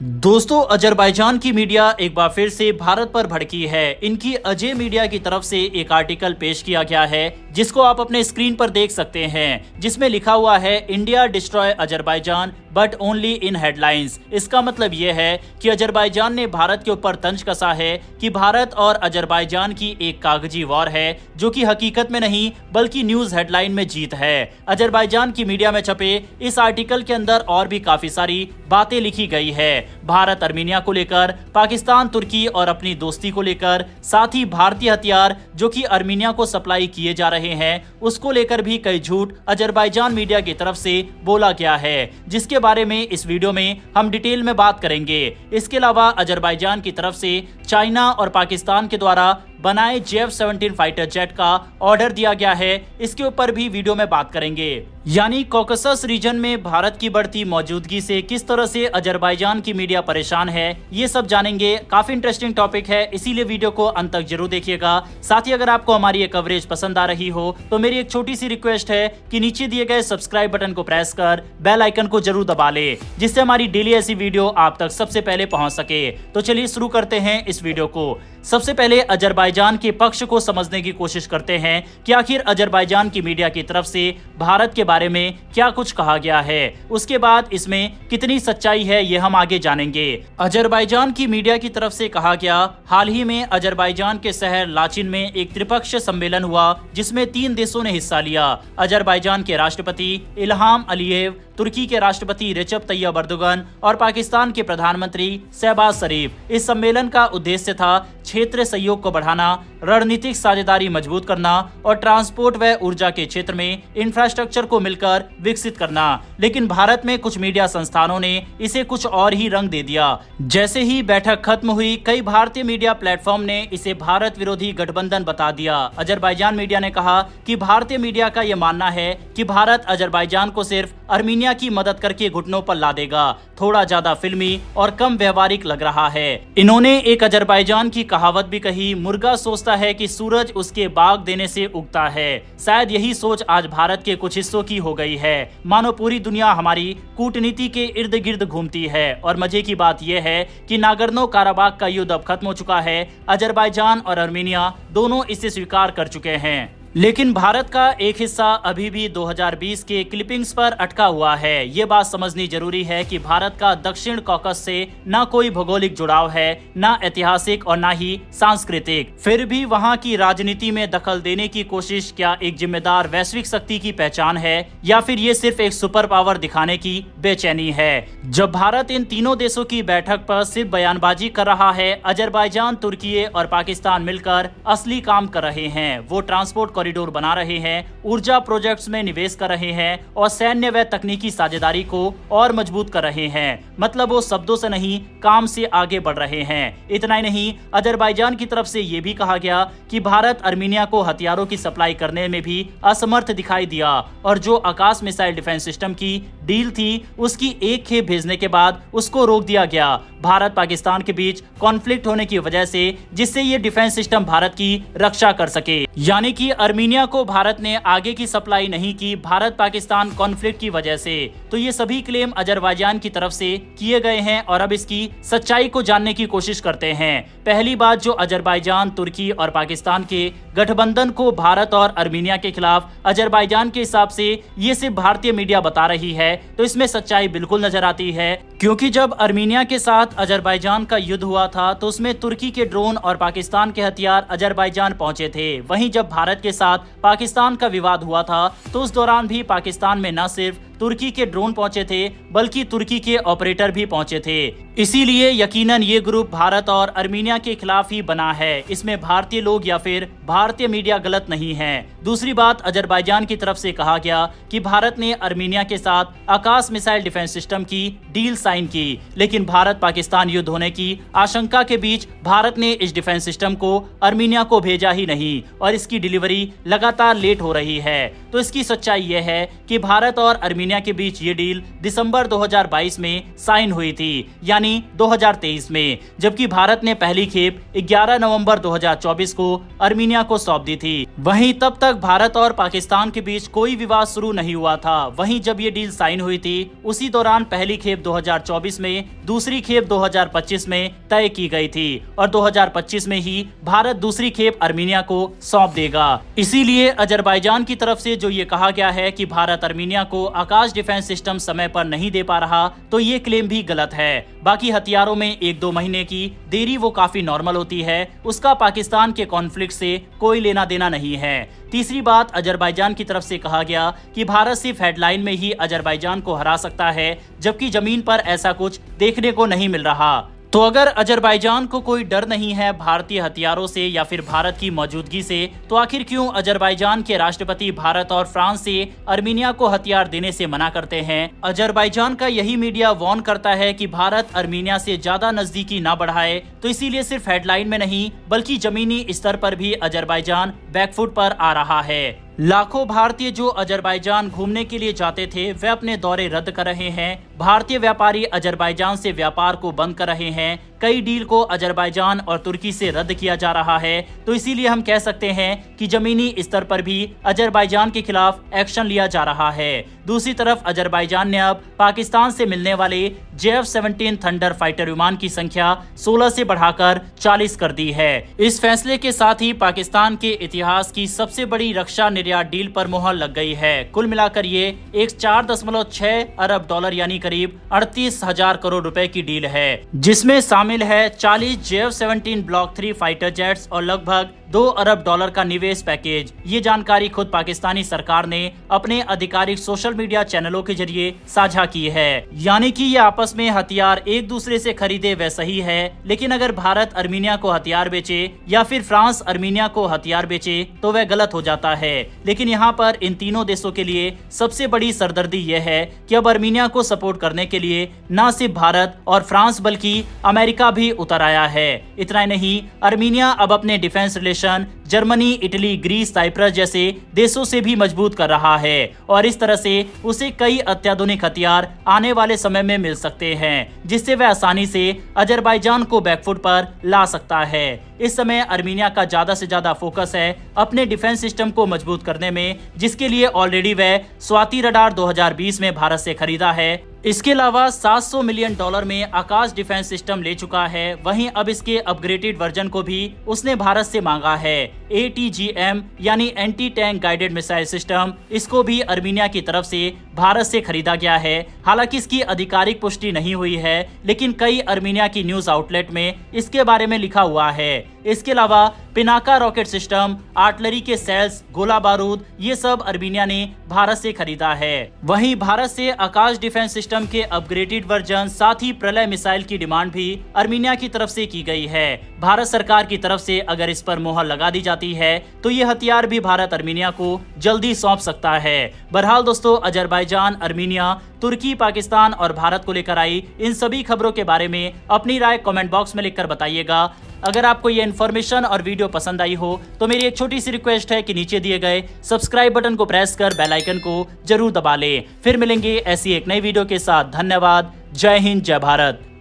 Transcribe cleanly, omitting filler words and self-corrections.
दोस्तों, अजरबैजान की मीडिया एक बार फिर से भारत पर भड़की है। इनकी अजय मीडिया की तरफ से एक आर्टिकल पेश किया गया है जिसको आप अपने स्क्रीन पर देख सकते हैं, जिसमें लिखा हुआ है India destroy Azerbaijan but only in headlines. इसका मतलब यह है कि अजरबैजान ने भारत के ऊपर तंज कसा है कि भारत और अजरबैजान की एक कागजी वॉर है, जो कि हकीकत में नहीं बल्कि न्यूज हेडलाइन में जीत है। अजरबैजान की मीडिया में छपे इस आर्टिकल के अंदर और भी काफी सारी बातें लिखी गई है। भारत अर्मीनिया को लेकर, पाकिस्तान तुर्की और अपनी दोस्ती को लेकर, साथ ही भारतीय हथियार जो कि अर्मीनिया को सप्लाई किए जा रहे हैं उसको लेकर भी कई झूठ अजरबैजान मीडिया की तरफ से बोला गया है, जिसके बारे में इस वीडियो में हम डिटेल में बात करेंगे। इसके अलावा अजरबैजान की तरफ से चाइना और पाकिस्तान के द्वारा बनाए JF-17 फाइटर जेट का ऑर्डर दिया गया है, इसके ऊपर भी वीडियो में बात करेंगे। यानी कॉकेसस रीजन में भारत की बढ़ती मौजूदगी से किस तरह से अजरबैजान की मीडिया परेशान है, ये सब जानेंगे। काफी इंटरेस्टिंग टॉपिक है, इसीलिए वीडियो को अंत तक जरूर देखिएगा। साथ ही अगर आपको हमारी ये कवरेज पसंद आ रही हो तो मेरी एक छोटी सी रिक्वेस्ट है कि नीचे दिए गए सब्सक्राइब बटन को प्रेस कर बेल आइकन को जरूर दबा ले, जिससे हमारी डेली ऐसी वीडियो आप तक सबसे पहले पहुंच सके। तो चलिए शुरू करते हैं इस वीडियो को। सबसे पहले अजरबैजान के पक्ष को समझने की कोशिश करते हैं कि आखिर अजरबैजान की मीडिया की तरफ से भारत के बारे में क्या कुछ कहा गया है, उसके बाद इसमें कितनी सच्चाई है ये हम आगे जानेंगे। अजरबैजान की मीडिया की तरफ से कहा गया, हाल ही में अजरबैजान के शहर लाचिन में एक त्रिपक्षीय सम्मेलन हुआ जिसमें 3 देशों ने हिस्सा लिया। अजरबैजान के राष्ट्रपति इल्हाम अलीयेव, तुर्की के राष्ट्रपति रेचप तैयब अर्दोगन और पाकिस्तान के प्रधानमंत्री शहबाज शरीफ। इस सम्मेलन का उद्देश्य था क्षेत्रीय सहयोग को बढ़ाना, रणनीतिक साझेदारी मजबूत करना और ट्रांसपोर्ट व ऊर्जा के क्षेत्र में इंफ्रास्ट्रक्चर को मिलकर विकसित करना। लेकिन भारत में कुछ मीडिया संस्थानों ने इसे कुछ और ही रंग दे दिया। जैसे ही बैठक खत्म हुई, कई भारतीय मीडिया प्लेटफॉर्म ने इसे भारत विरोधी गठबंधन बता दिया। अजरबैजान मीडिया ने कहा कि भारतीय मीडिया का यह मानना है कि भारत अजरबैजान को सिर्फ अर्मीनिया की मदद करके घुटनों पर ला देगा। थोड़ा ज्यादा फिल्मी और कम व्यवहारिक लग रहा है। इन्होंने एक अजरबैजान की कहावत भी कही, मुर्गा सोचता है कि सूरज उसके बाग देने से उगता है। शायद यही सोच आज भारत के कुछ हिस्सों की हो गई है, मानो पूरी दुनिया हमारी कूटनीति के इर्द गिर्द घूमती है। और मजे की बात यह है कि नागर्नो काराबाग का युद्ध अब खत्म हो चुका है। अजरबैजान और अर्मीनिया दोनों इसे स्वीकार कर चुके हैं, लेकिन भारत का एक हिस्सा अभी भी 2020 के क्लिपिंग्स पर अटका हुआ है। ये बात समझनी जरूरी है कि भारत का दक्षिण कॉकस से न कोई भौगोलिक जुड़ाव है, न ऐतिहासिक और न ही सांस्कृतिक। फिर भी वहाँ की राजनीति में दखल देने की कोशिश क्या एक जिम्मेदार वैश्विक शक्ति की पहचान है, या फिर ये सिर्फ एक सुपर पावर दिखाने की बेचैनी है? जब भारत इन तीनों देशों की बैठक पर सिर्फ बयानबाजी कर रहा है, अजरबैजान, तुर्की और पाकिस्तान मिलकर असली काम कर रहे हैं। वो ट्रांसपोर्ट कॉरिडोर बना रहे हैं, ऊर्जा प्रोजेक्ट्स में निवेश कर रहे हैं और सैन्य व तकनीकी साझेदारी को और मजबूत कर रहे हैं। मतलब वो शब्दों से नहीं, काम से आगे बढ़ रहे हैं। इतना ही नहीं, अजरबैजान की तरफ से ये भी कहा गया कि भारत अर्मीनिया को हथियारों की सप्लाई करने में भी असमर्थ दिखाई दिया और जो आकाश मिसाइल डिफेंस सिस्टम की डील थी उसकी एक खेप भेजने के बाद उसको रोक दिया गया, भारत पाकिस्तान के बीच कॉन्फ्लिक्ट होने की वजह से, जिससे ये डिफेंस सिस्टम भारत की रक्षा कर सके। यानी कि अर्मीनिया को भारत ने आगे की सप्लाई नहीं की, भारत पाकिस्तान कॉन्फ्लिक्ट की वजह से। तो ये सभी क्लेम अजरबैजान की तरफ से किए गए हैं और अब इसकी सच्चाई को जानने की कोशिश करते हैं। पहली बात, जो अजरबैजान, तुर्की और पाकिस्तान के गठबंधन को भारत और अर्मीनिया के खिलाफ अजरबैजान के हिसाब से ये सिर्फ भारतीय मीडिया बता रही है, तो इसमें सच्चाई बिल्कुल नजर आती है। क्योंकि जब अर्मीनिया के साथ अजरबैजान का युद्ध हुआ था तो उसमें तुर्की के ड्रोन और पाकिस्तान के हथियार अजरबैजान पहुंचे थे। वहीं जब भारत के साथ पाकिस्तान का विवाद हुआ था तो उस दौरान भी पाकिस्तान में न सिर्फ तुर्की के ड्रोन पहुंचे थे बल्कि तुर्की के ऑपरेटर भी पहुंचे थे। इसीलिए यकीनन ये ग्रुप भारत और अर्मीनिया के खिलाफ ही बना है। इसमें भारतीय लोग या फिर भारतीय मीडिया गलत नहीं है। दूसरी बात, अजरबैजान की तरफ से कहा गया कि भारत ने अर्मीनिया के साथ आकाश मिसाइल डिफेंस सिस्टम की डील साइन की, लेकिन भारत पाकिस्तान युद्ध होने की आशंका के बीच भारत ने इस डिफेंस सिस्टम को अर्मीनिया को भेजा ही नहीं और इसकी डिलीवरी लगातार लेट हो रही है। तो इसकी सच्चाई यह है कि भारत और अर्मीनिया अर्मीनिया के बीच ये डील दिसंबर 2022 में साइन हुई थी, यानी 2023 में, जबकि भारत ने पहली खेप 11 नवंबर 2024 को अर्मीनिया को सौंप दी थी। वहीं तब तक भारत और पाकिस्तान के बीच कोई विवाद शुरू नहीं हुआ था। वहीं जब ये डील साइन हुई थी उसी दौरान पहली खेप 2024 में, दूसरी खेप 2025 में तय की गई थी और 2025 में ही भारत दूसरी खेप अर्मीनिया को सौंप देगा। इसीलिए अजरबैजान की तरफ से जो ये कहा गया है कि भारत अर्मीनिया को आकाश डिफेंस सिस्टम समय पर नहीं दे पा रहा, तो ये क्लेम भी गलत है। बाकी हथियारों में 1-2 महीने की देरी वो काफी नॉर्मल होती है, उसका पाकिस्तान के कॉन्फ्लिक्ट से कोई लेना देना नहीं है। तीसरी बात, अजरबैजान की तरफ से कहा गया कि भारत सिर्फ हेडलाइन में ही अजरबैजान को हरा सकता है, जबकि जमीन पर ऐसा कुछ देखने को नहीं मिल रहा। तो अगर अजरबैजान को कोई डर नहीं है भारतीय हथियारों से या फिर भारत की मौजूदगी से, तो आखिर क्यों अजरबैजान के राष्ट्रपति भारत और फ्रांस से अर्मीनिया को हथियार देने से मना करते हैं? अजरबैजान का यही मीडिया वार्न करता है कि भारत अर्मीनिया से ज्यादा नजदीकी ना बढ़ाए, तो इसीलिए सिर्फ हेडलाइन में नहीं बल्कि जमीनी स्तर पर भी अजरबैजान बैकफुट पर आ रहा है। लाखों भारतीय जो अजरबैजान घूमने के लिए जाते थे वे अपने दौरे रद्द कर रहे हैं। भारतीय व्यापारी अजरबैजान से व्यापार को बंद कर रहे हैं। कई डील को अजरबैजान और तुर्की से रद्द किया जा रहा है। तो इसीलिए हम कह सकते हैं कि जमीनी स्तर पर भी अजरबैजान के खिलाफ एक्शन लिया जा रहा है। दूसरी तरफ अजरबैजान ने अब पाकिस्तान से मिलने वाले JF-17 थंडर फाइटर विमान की संख्या 16 से बढ़ाकर 40 कर दी है। इस फैसले के साथ ही पाकिस्तान के इतिहास की सबसे बड़ी रक्षा निर्यात डील पर मुहर लग गई है। कुल मिलाकर ये एक 4.6 अरब डॉलर यानी करीब 38,000 करोड़ रुपए की डील है, जिसमें शामिल है 40 JF-17 ब्लॉक 3 फाइटर जेट्स और लगभग 2 अरब डॉलर का निवेश पैकेज। ये जानकारी खुद पाकिस्तानी सरकार ने अपने आधिकारिक सोशल मीडिया चैनलों के जरिए साझा की है। यानी कि ये आपस में हथियार एक दूसरे से खरीदे वह सही है, लेकिन अगर भारत अर्मीनिया को हथियार बेचे या फिर फ्रांस अर्मीनिया को हथियार बेचे तो वह गलत हो जाता है। लेकिन यहाँ पर इन तीनों देशों के लिए सबसे बड़ी सरदर्दी यह है कि अब अर्मीनिया को सपोर्ट करने के लिए न सिर्फ भारत और फ्रांस बल्कि अमेरिका भी उतर आया है। इतना ही नहीं, अर्मीनिया अब अपने defence relation Germany, Italy, Greece, Cyprus जैसे देशों से भी मजबूत कर रहा है और इस तरह से उसे कई अत्याधुनिक हथियार आने वाले समय में मिल सकते हैं, जिससे वह आसानी से अजरबैजान को बैकफुट पर ला सकता है। इस समय अर्मीनिया का ज्यादा से ज्यादा फोकस है अपने डिफेंस सिस्टम को मजबूत करने में, जिसके लिए ऑलरेडी वह स्वाति रडार 2020 में भारत से खरीदा है। इसके अलावा 700 मिलियन डॉलर में आकाश डिफेंस सिस्टम ले चुका है। वहीं अब इसके अपग्रेडेड वर्जन को भी उसने भारत से मांगा है। ATGM यानी anti tank guided missile system, इसको भी अर्मीनिया की तरफ से भारत से खरीदा गया है। हालांकि इसकी आधिकारिक पुष्टि नहीं हुई है, लेकिन कई अर्मीनिया की न्यूज आउटलेट में इसके बारे में लिखा हुआ है। इसके अलावा पिनाका रॉकेट सिस्टम, आर्टिलरी के सेल्स, गोला बारूद, ये सब अर्मीनिया ने भारत से खरीदा है। वहीं भारत से आकाश डिफेंस सिस्टम के अपग्रेडेड वर्जन, साथ ही प्रलय मिसाइल की डिमांड भी अर्मीनिया की तरफ से की गई है। भारत सरकार की तरफ से अगर इस पर मोहर लगा दी जाती है तो ये हथियार भी भारत अर्मीनिया को जल्दी सौंप सकता है। बहरहाल दोस्तों, अजरबैजान, अर्मीनिया, तुर्की, पाकिस्तान और भारत को लेकर आई इन सभी खबरों के बारे में अपनी राय कमेंट बॉक्स में लिखकर बताइएगा। अगर आपको ये इन्फॉर्मेशन और वीडियो पसंद आई हो तो मेरी एक छोटी सी रिक्वेस्ट है कि नीचे दिए गए सब्सक्राइब बटन को प्रेस कर बेल आइकन को जरूर दबा लें। फिर मिलेंगे ऐसी एक नई वीडियो के साथ। धन्यवाद। जय हिंद, जय भारत।